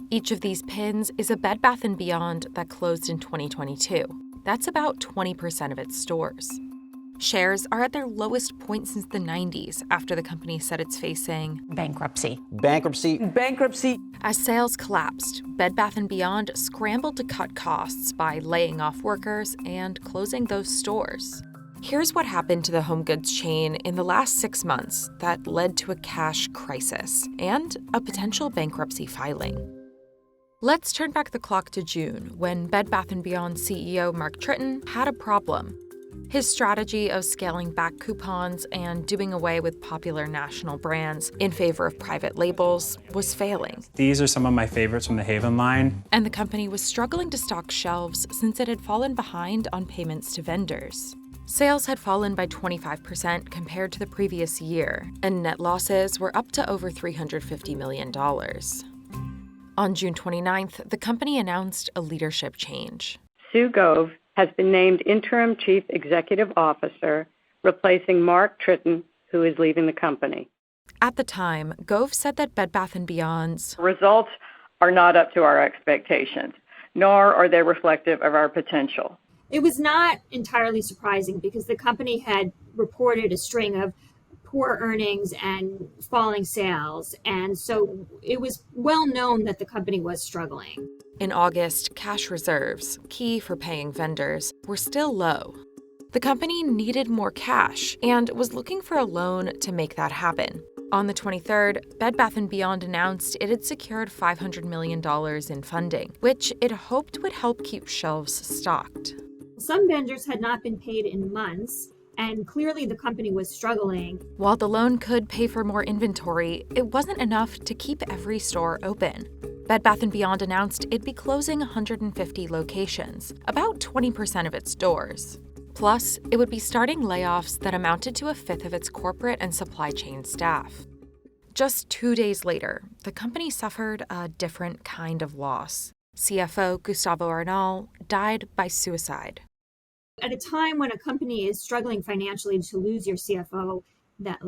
Each of these pins is a Bed Bath & Beyond that closed in 2022. That's about 20% of its stores. Shares are at their lowest point since the 90s after the company said it's facing bankruptcy. Bankruptcy. As sales collapsed, Bed Bath & Beyond scrambled to cut costs by laying off workers and closing those stores. Here's what happened to the home goods chain in the last 6 months that led to a cash crisis and a potential bankruptcy filing. Let's turn back the clock to June, when Bed Bath & Beyond CEO Mark Tritton had a problem. His strategy of scaling back coupons and doing away with popular national brands in favor of private labels was failing. These are some of my favorites from the Haven line. And the company was struggling to stock shelves since it had fallen behind on payments to vendors. Sales had fallen by 25% compared to the previous year, and net losses were up to over $350 million. On June 29th, the company announced a leadership change. Sue Gove has been named Interim Chief Executive Officer, replacing Mark Tritton, who is leaving the company. At the time, Gove said that Bed Bath & Beyond's Results are not up to our expectations, nor are they reflective of our potential. It was not entirely surprising because the company had reported a string of poor earnings and falling sales, and so it was well known that the company was struggling. In August, cash reserves, key for paying vendors, were still low. The company needed more cash and was looking for a loan to make that happen. On the 23rd, Bed Bath & Beyond announced it had secured $500 million in funding, which it hoped would help keep shelves stocked. Some vendors had not been paid in months, and clearly the company was struggling. While the loan could pay for more inventory, it wasn't enough to keep every store open. Bed Bath & Beyond announced it'd be closing 150 locations, about 20% of its stores. Plus, it would be starting layoffs that amounted to a fifth of its corporate and supply chain staff. Just 2 days later, the company suffered a different kind of loss. CFO Gustavo Arnal died by suicide. At a time when a company is struggling financially, to lose your CFO that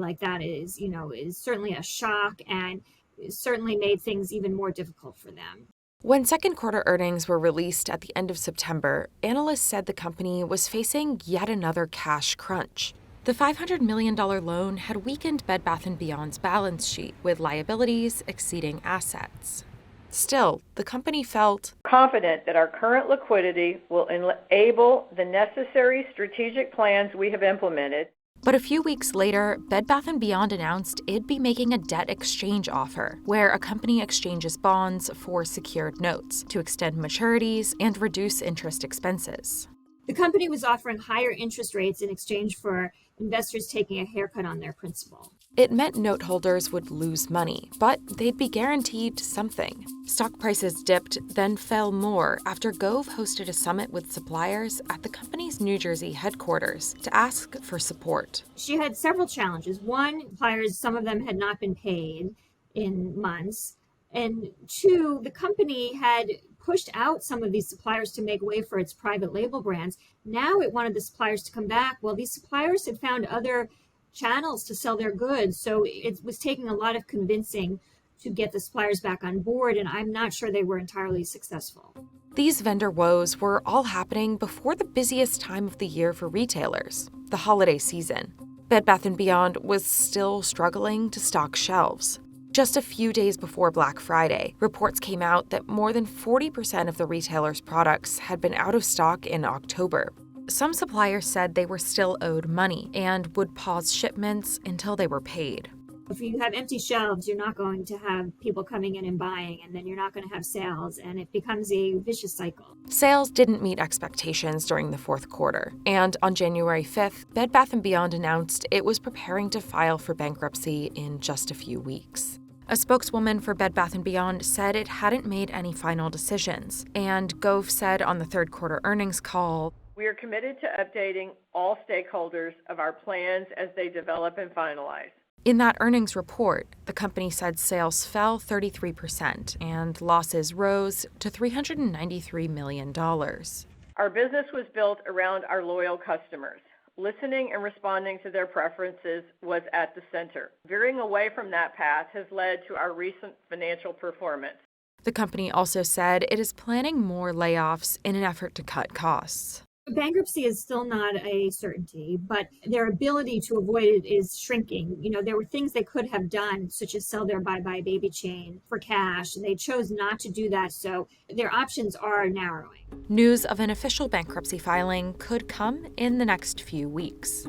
is certainly a shock, and certainly made things even more difficult for them. When second quarter earnings were released at the end of September, analysts said the company was facing yet another cash crunch. The $500 million loan had weakened Bed Bath & Beyond's balance sheet, with liabilities exceeding assets. Still, the company felt confident that our current liquidity will enable the necessary strategic plans we have implemented. But a few weeks later, Bed Bath & Beyond announced it'd be making a debt exchange offer, where a company exchanges bonds for secured notes to extend maturities and reduce interest expenses. The company was offering higher interest rates in exchange for investors taking a haircut on their principal. It meant note holders would lose money, but they'd be guaranteed something. Stock prices dipped, then fell more after Gove hosted a summit with suppliers at the company's New Jersey headquarters to ask for support. She had several challenges. One, suppliers, some of them had not been paid in months. And two, the company had pushed out some of these suppliers to make way for its private label brands. Now it wanted the suppliers to come back. Well, these suppliers had found other channels to sell their goods, so it was taking a lot of convincing to get the suppliers back on board, and I'm not sure they were entirely successful. These vendor woes were all happening before the busiest time of the year for retailers, the holiday season. Bed Bath & Beyond was still struggling to stock shelves. Just a few days before Black Friday, reports came out that more than 40% of the retailer's products had been out of stock in October. Some suppliers said they were still owed money and would pause shipments until they were paid. If you have empty shelves, you're not going to have people coming in and buying, and then you're not going to have sales, and it becomes a vicious cycle. Sales didn't meet expectations during the fourth quarter, and on January 5th, Bed Bath & Beyond announced it was preparing to file for bankruptcy in just a few weeks. A spokeswoman for Bed Bath & Beyond said it hadn't made any final decisions, and Gove said on the third quarter earnings call, We are committed to updating all stakeholders of our plans as they develop and finalize. In that earnings report, the company said sales fell 33% and losses rose to $393 million. Our business was built around our loyal customers. Listening and responding to their preferences was at the center. Veering away from that path has led to our recent financial performance. The company also said it is planning more layoffs in an effort to cut costs. Bankruptcy is still not a certainty, but their ability to avoid it is shrinking. There were things they could have done, such as sell their bye-bye baby chain for cash, and they chose not to do that, so their options are narrowing. News of an official bankruptcy filing could come in the next few weeks.